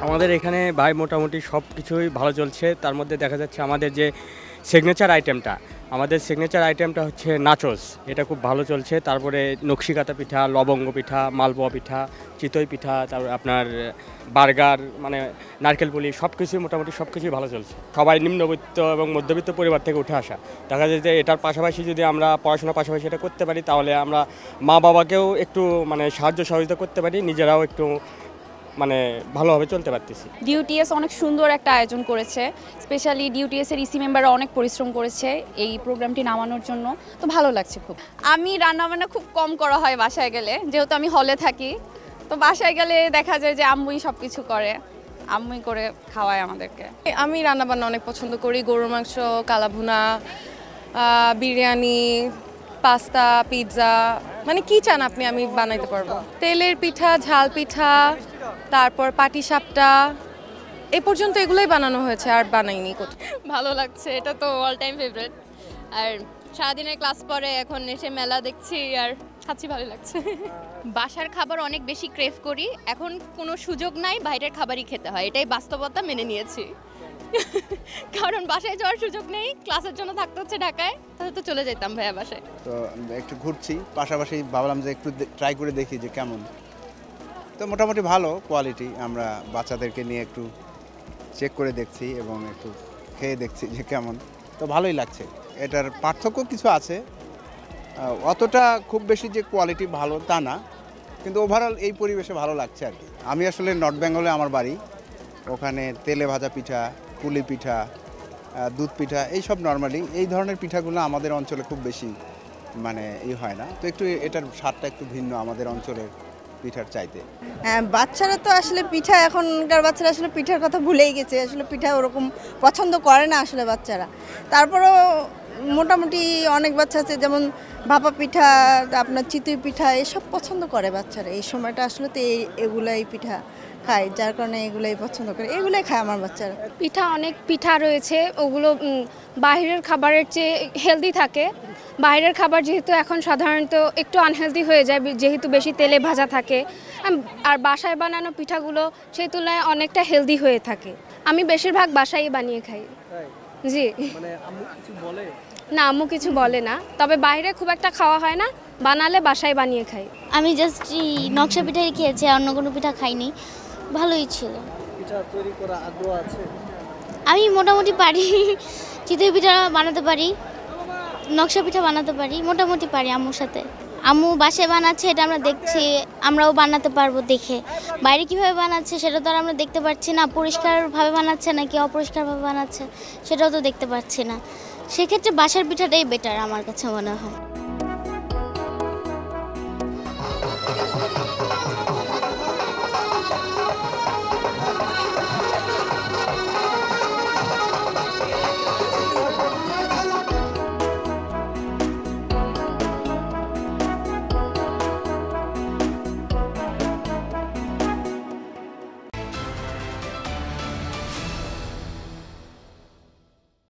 আমাদের এখানে ভাই মোটামুটি সব কিছুই ভালো চলছে। তার মধ্যে দেখা যাচ্ছে আমাদের যে সিগনেচার আইটেমটা হচ্ছে নাচোস। এটা খুব ভালো চলছে। তারপরে নকশিকাতা পিঠা, লবঙ্গ পিঠা, মালপোয়া পিঠা, চিতই পিঠা, তারপর আপনার বার্গার, মানে নারকেল পুলি, মোটামুটি সব কিছুই ভালো চলছে। সবাই নিম্নবিত্ত এবং মধ্যবিত্ত পরিবার থেকে উঠে আসা। দেখা যায় যে এটার পাশাপাশি যদি আমরা পড়াশোনার পাশাপাশি এটা করতে পারি, তাহলে আমরা মা বাবাকেও একটু মানে সাহায্য সহযোগিতা করতে পারি, নিজেরাও একটু মানে ভালোভাবে চলতে পারতেছি। ডিউটিএস অনেক সুন্দর একটা আয়োজন করেছে। স্পেশালি ডিউটিএসের ইসি মেম্বাররা অনেক পরিশ্রম করেছে এই প্রোগ্রামটি নামানোর জন্য। তো ভালো লাগছে খুব। আমি রান্নাবান্না খুব কম করা হয় বাসায় গেলে, যেহেতু আমি হলে থাকি। তো বাসায় গেলে দেখা যায় যে আম্মুই সব কিছু করে, আম্মুই করে খাওয়ায় আমাদেরকে। আমি রান্নাবান্না অনেক পছন্দ করি। গরুর মাংস, কালাভুনা, বিরিয়ানি, পাস্তা, পিৎজা, মানে কি চান আপনি আমি বানাইতে পারবো। তেলের পিঠা, ঝাল পিঠা, তারপর পাটিসাপটা, এই পর্যন্ত এগুলোই বানানো হয়েছে, আর বানাইনি কোথাও। ভালো লাগছে, এটা তো অল টাইম ফেভারিট। আর সারাদিনের ক্লাস পরে এখন এসে মেলা দেখছি আর খাচ্ছি, ভালো লাগছে। বাসার খাবার অনেক বেশি ক্রেভ করি, এখন কোনো সুযোগ নাই, বাইরের খাবারই খেতে হয়, এটাই বাস্তবতা, মেনে নিয়েছি। কারণ বাসায় যাওয়ার সুযোগ নেই, ক্লাসের জন্য থাকতে হচ্ছে ঢাকায়, তাহলে তো চলে যেতাম ভাইয়া বাসায়। তো একটু ঘুরছি, পাশাপাশি ভাবলাম যে একটু ট্রাই করে দেখি যে কেমন। তো মোটামুটি ভালো কোয়ালিটি। আমরা বাচ্চাদেরকে নিয়ে একটু চেক করে দেখছি এবং একটু খেয়ে দেখছি যে কেমন। তো ভালোই লাগছে। এটার পার্থক্য কিছু আছে, অতটা খুব বেশি যে কোয়ালিটি ভালো তা না, কিন্তু ওভারঅল এই পরিবেশে ভালো লাগছে আর কি। আমি আসলে নর্থ বেঙ্গলে আমার বাড়ি, ওখানে তেলে ভাজা পিঠা, পুলি পিঠা, দুধ পিঠা, এইসব নর্মালি এই ধরনের পিঠাগুলো আমাদের অঞ্চলে খুব বেশি মানে হয় না। তো একটু এটার স্বাদটা একটু ভিন্ন আমাদের অঞ্চলের পিঠার চাইতে। হ্যাঁ, বাচ্চারা তো আসলে পিঠা, এখনকার বাচ্চারা আসলে পিঠার কথা ভুলেই গেছে। আসলে পিঠা ওরকম পছন্দ করে না আসলে বাচ্চারা। তারপরেও মোটামুটি অনেক বাচ্চা আছে, যেমন ভাপা পিঠা, আপনার চিতই পিঠা, এসব পছন্দ করে বাচ্চারা। এই সময়টা আসলে তো এগুলাই পিঠা খায়, যার কারণে এগুলাই পছন্দ করে, এগুলাই খায় আমার বাচ্চারা। পিঠা, অনেক পিঠা রয়েছে, ওগুলো বাইরের খাবারের চেয়ে হেলদি থাকে। বাইরের খাবার যেহেতু এখন সাধারণত একটু আনহেলদি হয়ে যায়, যেহেতু বেশি তেলে ভাজা থাকে, আর বাসায় বানানো পিঠাগুলো সেই তুলনায় অনেকটা হেলদি হয়ে থাকে। আমি বেশিরভাগ বাসায় বানিয়ে খাই। জি, না আম্মু কিছু বলে না, তবে বাইরে খুব একটা খাওয়া হয় না, বানালে বাসায় বানিয়ে খাই। আমি জাস্ট নকশা পিঠাই খেয়েছি, অন্য কোনো পিঠা খাইনি, ভালোই ছিল। পিঠা তৈরি করা আগ্রহ আছে? আমি মোটামুটি পারি, চিতই পিঠা বানাতে পারি, নকশা পিঠা বানাতে পারি, মোটামুটি পারি আম্মুর সাথে। আম্মু বাসায় বানাচ্ছে, এটা আমরা দেখছি, আমরাও বানাতে পারবো দেখে। বাইরে কীভাবে বানাচ্ছে সেটা তো আর আমরা দেখতে পাচ্ছি না, পরিষ্কারভাবে বানাচ্ছে নাকি অপরিষ্কারভাবে বানাচ্ছে সেটাও তো দেখতে পাচ্ছি না। সেক্ষেত্রে বাসার পিঠাটাই বেটার আমার কাছে মনে হয়।